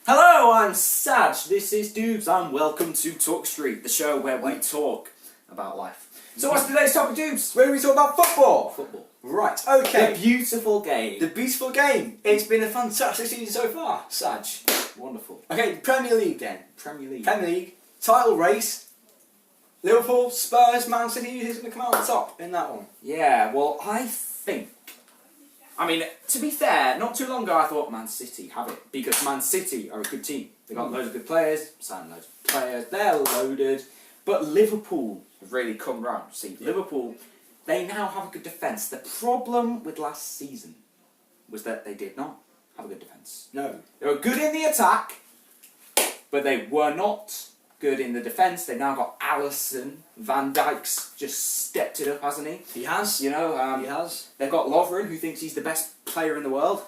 Hello, I'm SAJ, this is Doobz, and welcome to Talk Street, the show where we talk about life. So what's today's topic, Doobz? Where do we talk about football? Football. Right, okay. The beautiful game. The beautiful game. It's been a fantastic season so far, SAJ. Wonderful. Okay, Premier League then. Premier League. Premier League, title race. Liverpool, Spurs, Man City, who's going to come out on top in that one? Yeah, well, I mean, to be fair, not too long ago I thought Man City have it, because Man City are a good team. They've got loads of good players, signed loads of players, they're loaded, but Liverpool have really come round. See, Liverpool, they now have a good defence. The problem with last season was that they did not have a good defence. No. They were good in the attack, but they were not good in the defence. They've now got Alisson. Van Dijk's just stepped it up, hasn't he? He has. You know, he has. They've got Lovren, who thinks he's the best player in the world.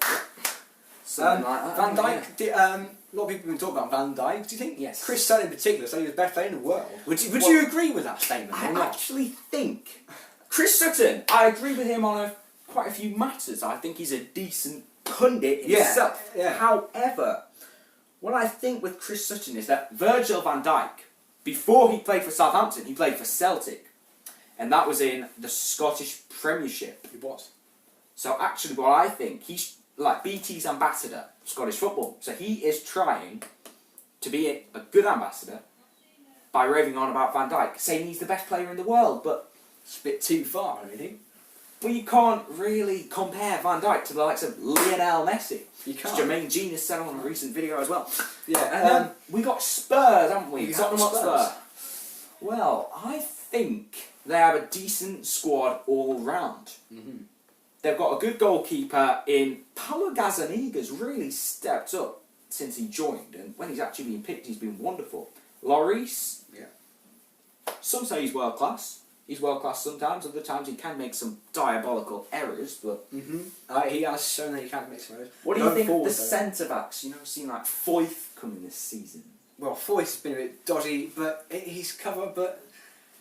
Something like that. Van Dijk, a lot of people have been talking about Van Dijk. Do you think? Yes. Chris Sutton in particular said he was the best player in the world. Would Well, you agree with that statement? I or not? actually think Chris Sutton, I agree with him on quite a few matters. I think he's a decent pundit himself. Yeah. However, what I think with Chris Sutton is that Virgil van Dijk, before he played for Southampton, he played for Celtic. And that was in the Scottish Premiership. He was. So actually what I think, he's like BT's ambassador of Scottish football. So he is trying to be a good ambassador by raving on about Van Dijk, saying he's the best player in the world. But It's a bit too far, don't you think? well, you can't really compare Van Dijk to the likes of Lionel Messi. You can't. Jermaine Genius said on a recent video as well. Yeah. And then we got Spurs, haven't we? We have Tottenham Spurs. Hotspur. Well, I think they have a decent squad all round. Mm-hmm. They've got a good goalkeeper in Paulo Gazzaniga's really stepped up since he joined, and when he's actually been picked, he's been wonderful. Lloris, Yeah. some say he's world class. He's world class sometimes, other times he can make some diabolical errors, but He has shown that he can make some errors. what do you Going think of forward, the though- centre-backs? You know, we've seen like Foyth coming this season. Well, Foyth's been a bit dodgy, but he's covered. But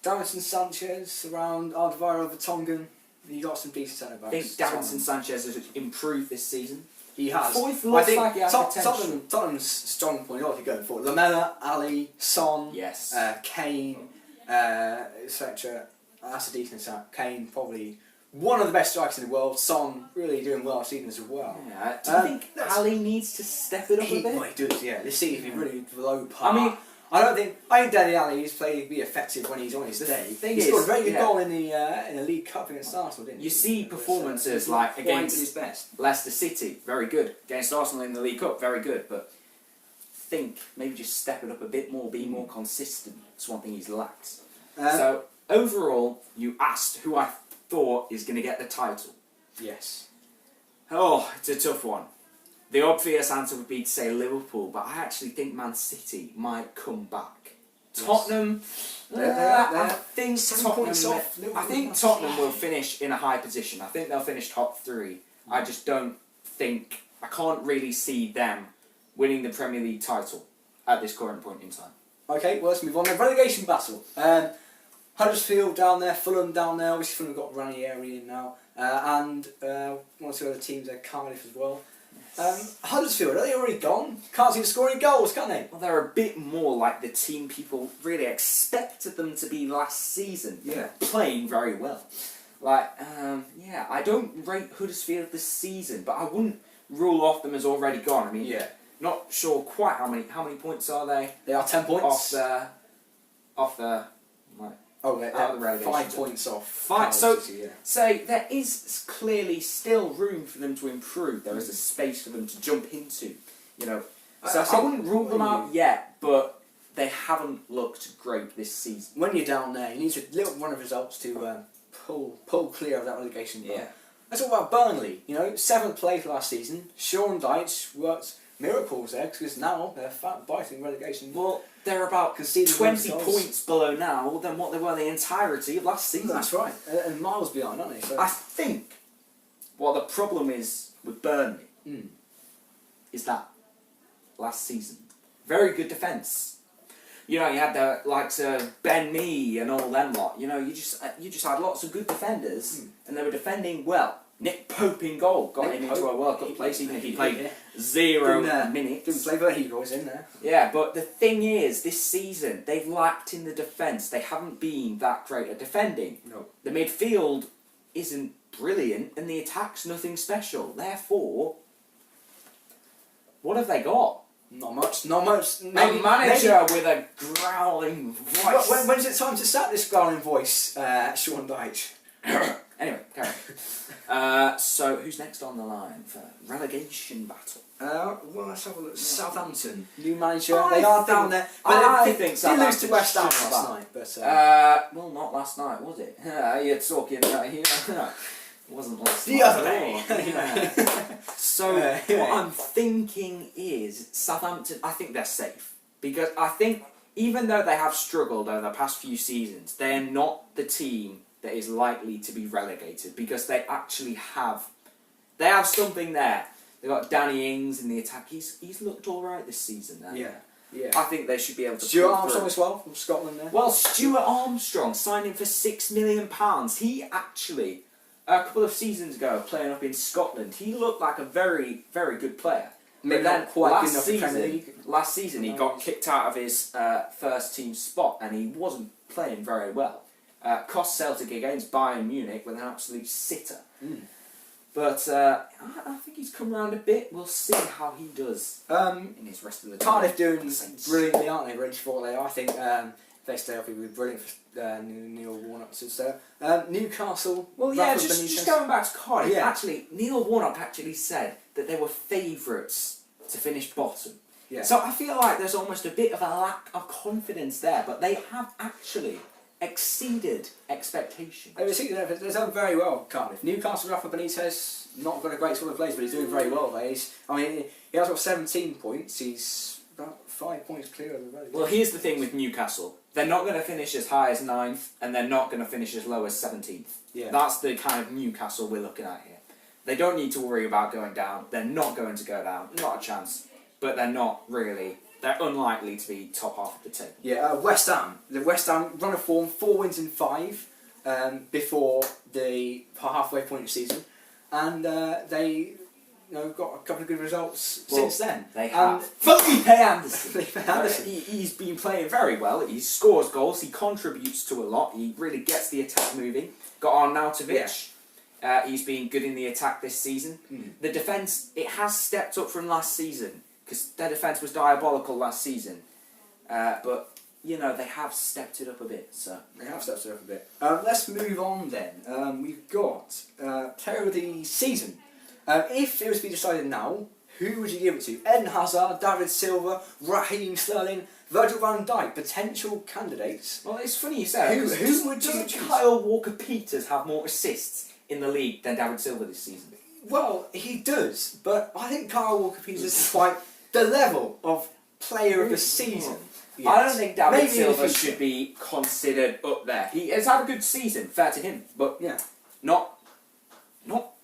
Davinson Sanchez around Alvaro Vertonghen, he got some decent centre backs. I think Davinson Sanchez has improved this season. He has. Foyth I looks think like he has potential. Tottenham's strong point, obviously going forward. Lamela, Ali, Son, Yes. Kane, etc. That's a decent start. Kane, probably one of the best strikers in the world. Son, really doing well this season as well. Yeah. Do you think Ali needs to step it up a bit? Well, he does, yeah. Let's see if he's really below par. I mean, I think Dele Alli is be effective when he's on his day. thing He scored a very is, good yeah. goal in the League Cup against Arsenal, didn't he? You see performances He's like quite at against his best. Leicester City, very good. Against Arsenal in the League Cup, very good. But think maybe just step it up a bit more, be more consistent. It's one thing he's lacked. So overall, you asked who I thought is going to get the title. Yes. Oh, it's a tough one. The obvious answer would be to say Liverpool, but I actually think Man City might come back. Tottenham, I think 7 points off Liverpool. I think Tottenham will finish in a high position. I think they'll finish top 3. I just don't think, I can't really see them winning the Premier League title at this current point in time. Okay, well, let's move on. The relegation battle. Huddersfield down there, Fulham down there. Obviously, Fulham got Ranieri in now, and one or two other teams there, Cardiff as well. Huddersfield, are they already gone? Can't seem to score any goals, can they? Well, they're a bit more like the team people really expected them to be last season. Yeah. Playing very well. Like, I don't rate Huddersfield this season, but I wouldn't rule off them as already gone. I mean, not sure quite how many points are they? They are 10 points. Off the They're the relegation 5 zone. points off. Fine. So, City, yeah. so there is clearly still room for them to improve. There is a space for them to jump into. You know, so I wouldn't rule them out yet, but they haven't looked great this season. When you're down there, you need a little run of results to pull clear of that relegation. Yeah. Let's talk about Burnley. You know, 7th place last season. Sean Dyche worked miracles there because now they're biting relegation. Well, they're about conceded 20 goals. points below now than what they were the entirety of last season. That's right, and miles behind, aren't they? So I think what the problem is with Burnley is that last season, very good defence. You know, you had the likes of Ben Mee and all them lot. You know, you just had lots of good defenders, and they were defending well. Nick Pope in goal got him into a World Cup place, even if he played 0 minutes. Didn't play, but he was in there. Yeah, but the thing is, this season, they've lacked in the defence. They haven't been that great at defending. No. The midfield isn't brilliant, and the attack's nothing special. Therefore, what have they got? Not much. A manager with a growling voice. When's it time to start this growling voice, Sean Dyche? Anyway, carry on. So, who's next on the line for relegation battle? Well, let's have a look. Southampton, new manager. I They are think- down there. I But think they lose to Southampton West Ham should last have night. But Well, not last night, was it? You're talking. It wasn't last The night. other day. Yeah. So Yeah. what I'm thinking is Southampton. I think they're safe because I think even though they have struggled over the past few seasons, they're not the team that is likely to be relegated because they actually have. They have something there. They've got Danny Ings in the attack. He's looked all right this season. yeah. I think they should be able to. Stuart pull Armstrong through. as well from Scotland there. Well, Stuart Armstrong signed him for £6 million. He actually, a couple of seasons ago, playing up in Scotland, he looked like a very, very good player. Maybe But then not quite good enough for Premier League. last season he got kicked out of his first team spot and he wasn't playing very well. Cost Celtic against Bayern Munich with an absolute sitter. But I think he's come around a bit. We'll see how he does in his rest of the Cardiff doing Saints. brilliantly, aren't they? Really for what they are. I think if they stay up, it would be brilliant for Neil Warnock to stay. Newcastle. Well, yeah, Rafa just Benitez. going back to Cardiff. Yeah. Actually, Neil Warnock actually said that they were favourites to finish bottom. Yeah. So I feel like there's almost a bit of a lack of confidence there, but they have actually exceeded expectations. They've done very well, Cardiff. Newcastle, Rafa Benitez, not got a great sort of place, but he's doing very well there. He has got 17 points. He's about 5 points clear of the relegation. Well, here's the thing with Newcastle. They're not going to finish as high as 9th, and they're not going to finish as low as 17th. Yeah. That's the kind of Newcastle we're looking at here. They don't need to worry about going down. They're not going to go down. Not a chance. But they're not really... They're unlikely to be top half of the table. Yeah, West Ham. The West Ham run of form, 4 wins in 5 before the halfway point of the season, and they got a couple of good results since then. They have. Felipe Anderson. He's been playing very well. He scores goals. He contributes to a lot. He really gets the attack moving. Got Arnautovic. He's been good in the attack this season. The defence, it has stepped up from last season because their defence was diabolical last season. But they have stepped it up a bit. So They have stepped it up a bit. Let's move on then. We've got player of the season. If it was to be decided now, who would you give it to? Eden Hazard, David Silva, Raheem Sterling, Virgil van Dijk, potential candidates. well, it's funny you say. Who would you doesn't choose? Kyle Walker-Peters have more assists in the league than David Silva this season? Well, he does, but I think Kyle Walker-Peters is quite the level of player of the season. Yes. I don't think David Maybe in the Silva future. should be considered up there. He has had a good season, fair to him, but Yeah. not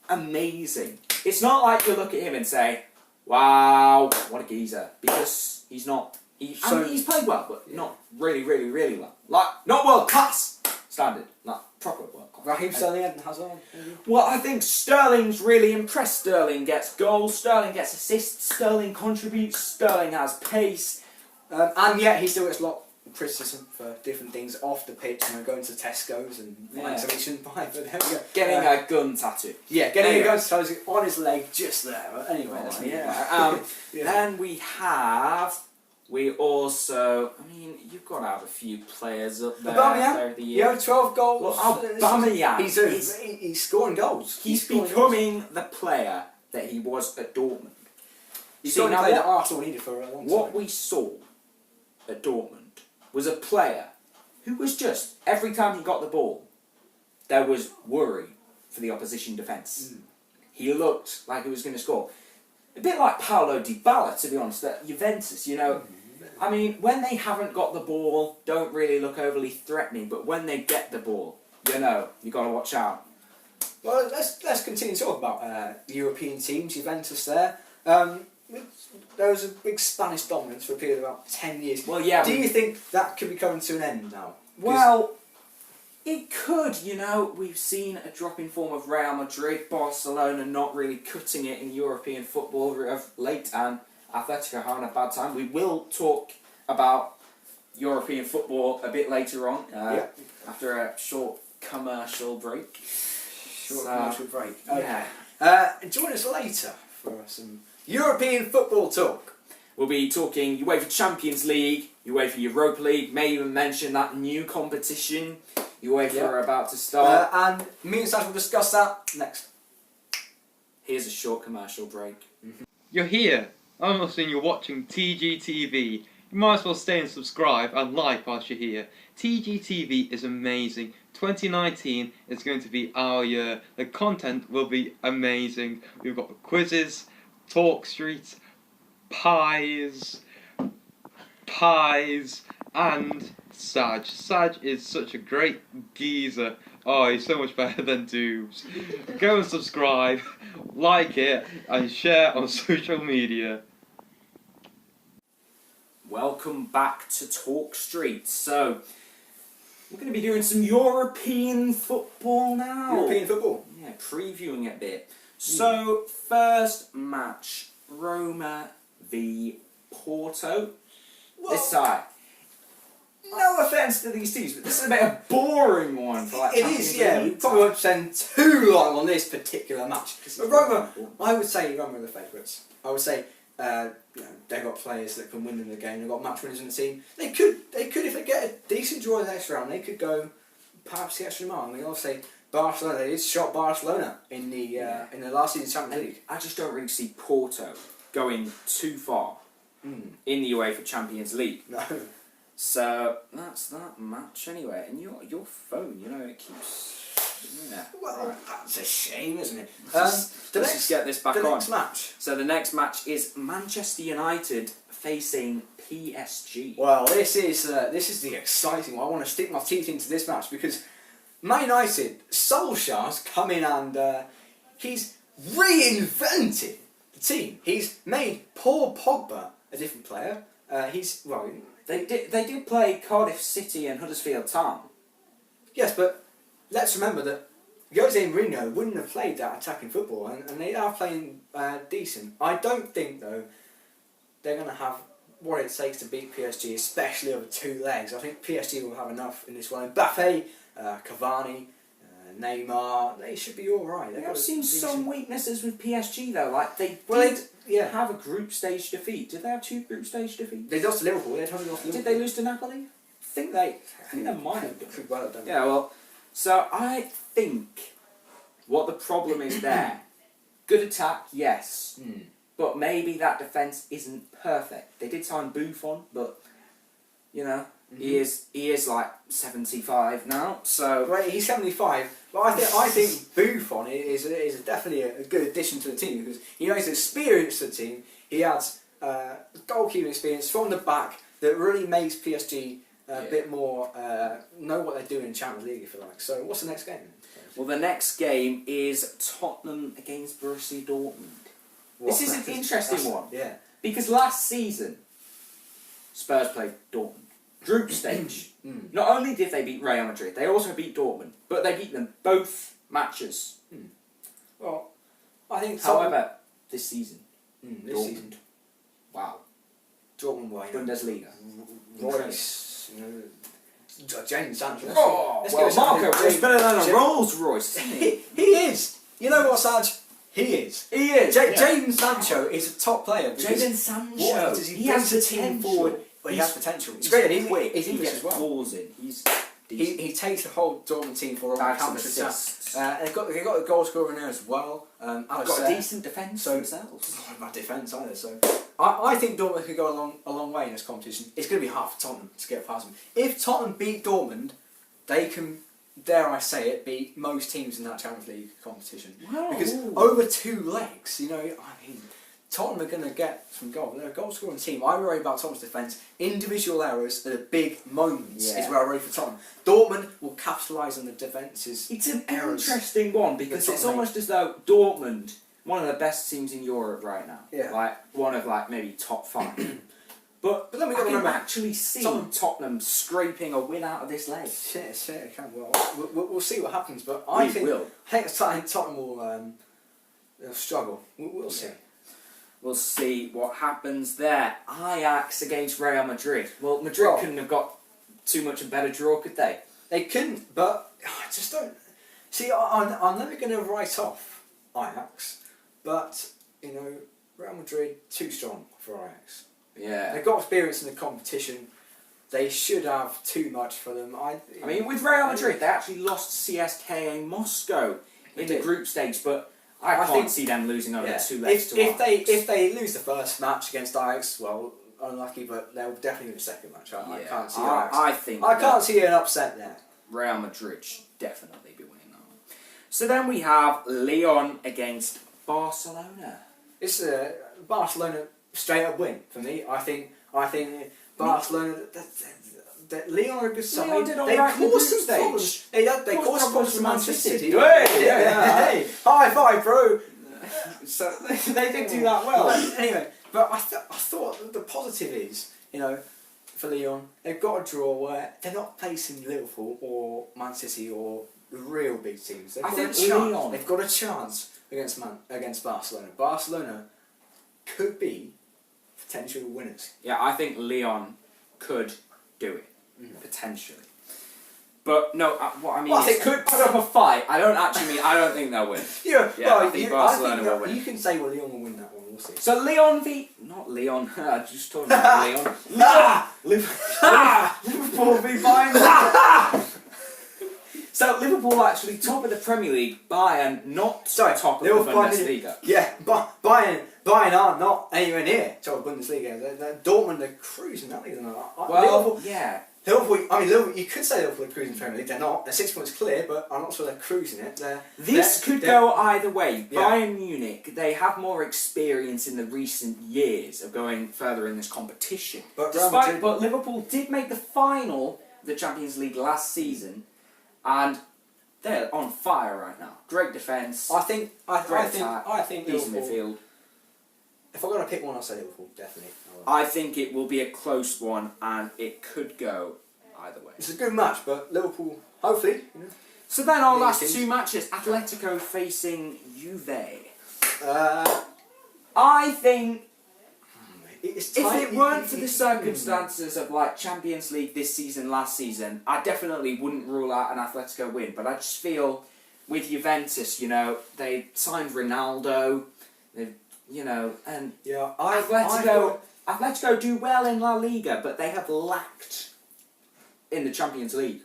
amazing. It's not like you look at him and say, "Wow, what a geezer," because he's not. He's played well, but not really, really, really well. Like not world class standard, not proper world class. Raheem Sterling, Eden Hazard. Maybe? Well, I think Sterling's really impressed. Sterling gets goals. Sterling gets assists. Sterling contributes. Sterling has pace. And yet he still gets a lot of criticism for different things off the pitch, going to Tesco's and buying something he shouldn't buy. But there we go. Getting a gun tattoo. Yeah, getting Anyway. a gun tattoo on his leg just there. But anyway, that's Then we also, you've got to have a few players up there. Player of the year. 12 goals. Well, Aubameyang, he's scoring goals. he's scoring becoming goals. the player that he was at Dortmund. He's See, going to now play that what- Arsenal needed for a long time. What we saw at Dortmund was a player who was just, every time he got the ball, there was worry for the opposition defence. He looked like he was going to score. A bit like Paulo Dybala, to be honest, at Juventus, when they haven't got the ball, don't really look overly threatening, but when they get the ball, you've got to watch out. Well, let's continue to talk about European teams. Juventus there. There was a big Spanish dominance for a period of about 10 years. Well, yeah. Do you think that could be coming to an end now? Well, It could, we've seen a drop in form of Real Madrid, Barcelona not really cutting it in European football of late, and Atletico having a bad time. We will talk about European football a bit later on, after a short commercial break. Commercial break. Okay. Yeah. Join us later for some European football talk. We'll be talking UEFA Champions League, UEFA Europa League, may even mention that new competition UEFA are about to start. And me and Saj will discuss that next. Here's a short commercial break. You're here. I'm listening, you're watching TGTV. You might as well stay and subscribe and like whilst you're here. TGTV is amazing. 2019 is going to be our year. The content will be amazing. We've got quizzes, Talk Street, pies, and Saj. Saj is such a great geezer. Oh, he's so much better than Doobz. Go and subscribe, like it, and share on social media. Welcome back to Talk Street. So, we're going to be doing some European football now. European football? Yeah, previewing it a bit. So, first match, Roma v Porto. This side. No offence to these teams, but this is a bit of a boring one for like It is, yeah. We probably won't spend too long on this particular match. But Roma, I would say Roma are the favourites. I would say they've got players that can win in the game. They've got match winners in the team. They could if they get a decent draw in the next round, they could go perhaps the extra mile. I mean, obviously Barcelona, they did shot Barcelona in the last season's Champions League. I just don't really see Porto going too far in the UEFA Champions League. No. So that's that match anyway. And your phone, it keeps. Yeah. Well, that's a shame, isn't it? Let's just get this back on. The next match. So the next match is Manchester United facing PSG. Well, this is the exciting one. I want to stick my teeth into this match because Man United, Solskjaer's come in and he's reinvented the team. He's made Paul Pogba a different player. They did play Cardiff City and Huddersfield Town. Yes, but let's remember that Jose Mourinho wouldn't have played that attacking football, and they are playing decent. I don't think, though, they're going to have what it takes to beat PSG, especially over two legs. I think PSG will have enough in this one. Mbappe, Cavani, Neymar, they should be all right. I've seen some weaknesses with PSG, though. Like, they have a group stage defeat. Did they have two group stage defeats? They lost to Liverpool. They totally lost to Liverpool. Did they lose to Napoli? I think they might have done. Could well have done. Yeah, well, so I think what the problem is there, good attack, yes, but maybe that defence isn't perfect. They did sign Buffon, but, he is like 75 now, so... Right, he's 75, but I think Buffon is definitely a good addition to the team because he has experience to the team. He adds goalkeeping experience from the back that really makes PSG a bit more know what they're doing in Champions League, if you like. So, what's the next game? Well, the next game is Tottenham against Borussia Dortmund. This is an interesting one. Yeah. Because last season, Spurs played Dortmund. Group stage. Not only did they beat Real Madrid, they also beat Dortmund, but they beat them both matches. Well, I think... However, this season... this season... Wow. Dortmund were... Bundesliga. Royce... James Sancho. Oh, well, Marco is better than a Rolls Royce, isn't he? He is. You know what, Saj? He is. He is. James Sancho is a top player. Jaden Sancho. He has the team forward. But he has potential. It's great. He's quick. He's English as well. Balls in. He's he takes the whole Dortmund team for countless assists. They've got a goal scorer in there as well. They've got a decent defence themselves. Not a bad defence either. So I think Dortmund could go a long way in this competition. It's going to be hard for Tottenham to get past them. If Tottenham beat Dortmund, they can, dare I say it, beat most teams in that Champions League competition. Wow. Because over two legs, Tottenham are going to get some goals. They're a goal scoring team. I worry about Tottenham's defence. Individual errors at the big moments is where I worry for Tottenham. Dortmund will capitalise on the defence's It's an errors. interesting one because it's almost as though Dortmund, one of the best teams in Europe right now. Yeah. Like one of maybe top 5. But then we I got to can remember, actually see some- Tottenham scraping a win out of this leg. Shit, it can. Well, we'll see what happens, but I think Tottenham will they'll struggle. We'll see. Yeah. We'll see what happens there. Ajax against Real Madrid. Well, Madrid couldn't have got too much a better draw, could they? They couldn't, but I just don't. See, I'm never going to write off Ajax, but you know, Real Madrid too strong for Ajax. Yeah. They've got experience in the competition. They should have too much for them. I mean, with Real Madrid, they actually lost to CSKA Moscow in the group stage, but I can't see them losing over 2 legs to Ajax. If they lose the first match against Ajax, well, unlucky, but they'll definitely win the second match. I can't see Ajax. I can't see an upset there. Real Madrid should definitely be winning that one. So then we have Lyon against Barcelona. It's a Barcelona straight up win for me. I think Barcelona. Lyon are a good side. Lyon did all they right in the caused group some problems. stage. They caused some problems to Manchester City. Hey! High five, bro. So they did do that well. Anyway, but I thought that the positive is, you know, for Lyon, they've got a draw where they're not facing Liverpool or Man City or the real big teams. They've got a chance against Barcelona. Barcelona could be potential winners. Yeah, I think Lyon could do it potentially. But no, what I mean is, could put up a fight. I don't think they'll win. I think Barcelona will win. You can say, well, Lyon will win that one. We'll see. So not Lyon. Just talking about Lyon. Liverpool v Bayern. So Liverpool actually top of the Premier League. Bayern not top of the Bundesliga. Yeah, but Bayern are not anywhere near top of the Bundesliga. Dortmund are cruising that league. Well, Liverpool, you could say Liverpool are cruising the Premier League. They're not. They're 6 points clear, but I'm not sure they're cruising it. This could go either way. Yeah. Bayern Munich, they have more experience in the recent years of going further in this competition. But Liverpool did make the final of the Champions League last season, and they're on fire right now. Great defence. I think decent Liverpool. midfield. If I've got to pick one, I'll say Liverpool, definitely. I think it will be a close one, and it could go either way. It's a good match, but Liverpool, hopefully. You know. So then our last two matches, Atletico facing Juve. I think if it weren't for the circumstances of like Champions League this season, last season, I definitely wouldn't rule out an Atletico win. But I just feel with Juventus, you know, they signed Ronaldo, and Atletico do well in La Liga, but they have lacked in the Champions League.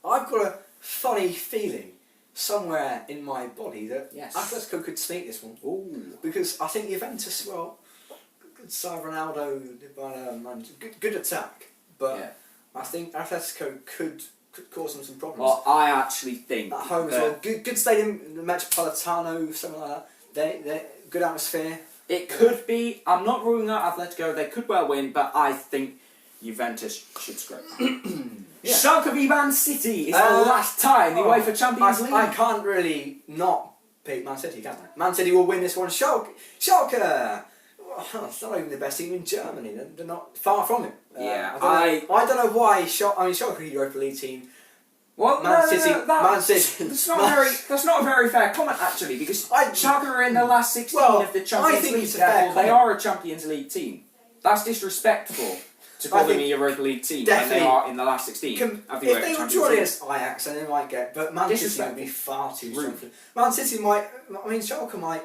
I've got a funny feeling somewhere in my body that Atletico could sneak this one. Ooh. Because I think Juventus, good side Ronaldo, good attack, but I think Atletico could cause them some problems. Well, I actually think at home as well. Good stadium, Metropolitano, something like that. They good atmosphere. It could be. I'm not ruling out Atletico. They could well win, but I think Juventus should scrape. Schalke v Man City is the last time the UEFA Champions League. I can't really not pick Man City, can I? Man City will win this one. Schalke. Well, it's not even the best team in Germany. They're not far from it. I don't know why. Schalke are a Europa League team. Well, Man City. That's not a very fair comment actually, because Schalke are in the last 16 of the Champions League. Therefore, they are a Champions League team. That's disrespectful to call them a Europa League team when they are in the last 16 of the UEFA If they were Champions drawn League. against Ajax, then they might get. But Man City would be far too strong. Man City might. Schalke might.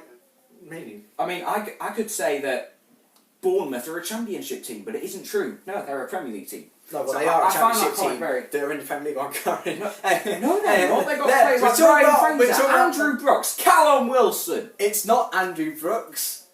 Maybe. I could say that Bournemouth are a Championship team, but it isn't true. No, they're a Premier League team. No, but they are a Championship team. They're in the Premier League, aren't they? No, they're not. They've got players like Ryan Fraser, Andrew Brooks, Callum Wilson. It's not Andrew Brooks.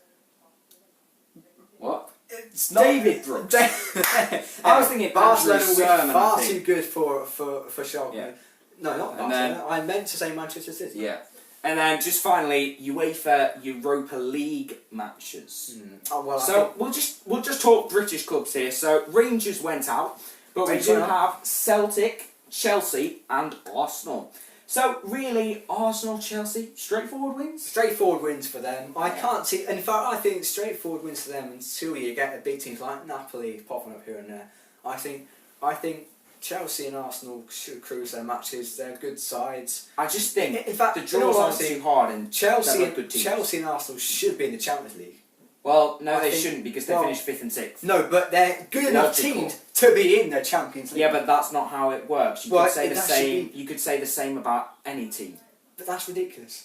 What? It's not David Brooks. I was thinking Barcelona will be Sermon, far too good for Schalke. Yeah. No, not Barcelona. I meant to say Manchester City. Yeah. And then just finally, UEFA Europa League matches. We'll just talk British clubs here. So Rangers went out, but we do have Celtic, Chelsea, and Arsenal. So really, Arsenal, Chelsea, straightforward wins. Straightforward wins for them. I Yeah. can't see. In fact, I think straightforward wins for them until you get the big teams like Napoli popping up here and there. I think Chelsea and Arsenal should cruise their matches. They're good sides. I just think In fact, the in all draws aren't honesty, too hard, and Chelsea they're both good teams. and Arsenal should be in the Champions League. Well, no, I they think- shouldn't because they well, finished 5th and 6th. No, but they're good enough Logical. teams to be in the Champions League. Yeah, but that's not how it works. You Well, could say the that should same. be- You could say the same about any team. But that's ridiculous.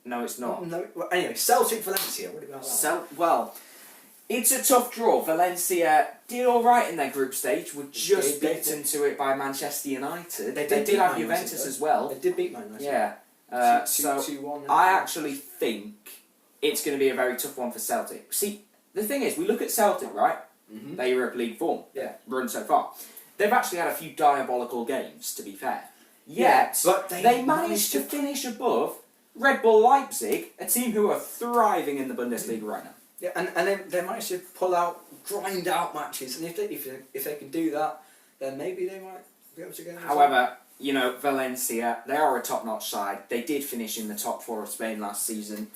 No, it's not. No. Well, anyway, Celtic Valencia. What about that? So well, it's a tough draw. Valencia did all right in their group stage. Were just They beaten to it by Manchester United. They They did did beat have Man Juventus United, as well. They did beat Man United. Yeah. So 2-1. I actually think it's going to be a very tough one for Celtic. See, the thing is, we look at Celtic, right? Mhm. Their Europa League form, Yeah. run so far. They've actually had a few diabolical games, to be fair. Yet, but they managed to finish above Red Bull Leipzig, a team who are thriving in the Bundesliga right now. Yeah, and they managed to grind out matches, and if they can do that, then maybe they might be able to go. However, you know, Valencia, they are a top-notch side. They did finish in the top 4 of Spain last season.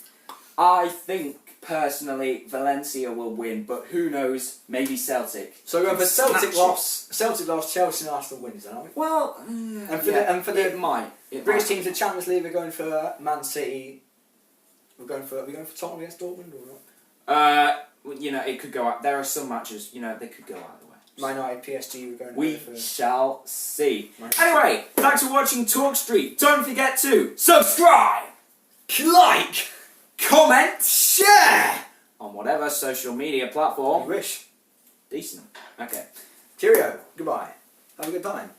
I think, personally, Valencia will win, but who knows, maybe Celtic. So going for Celtic Snatch it. loss, Chelsea and Arsenal wins, then, aren't we? Well, and for the it might. It British might. teams in Champions League, we're going for Man City. Are we going for Tottenham against Dortmund or not? Well, you know, it could go out. There are some matches, you know, they could go either way. Man United, PSG, we're going We for. shall see. Man United. Anyway, thanks for watching Talk Street. Don't forget to subscribe, Like, comment share. on whatever social media I platform. wish. Decent. Okay. Cheerio. Goodbye. Have a good time.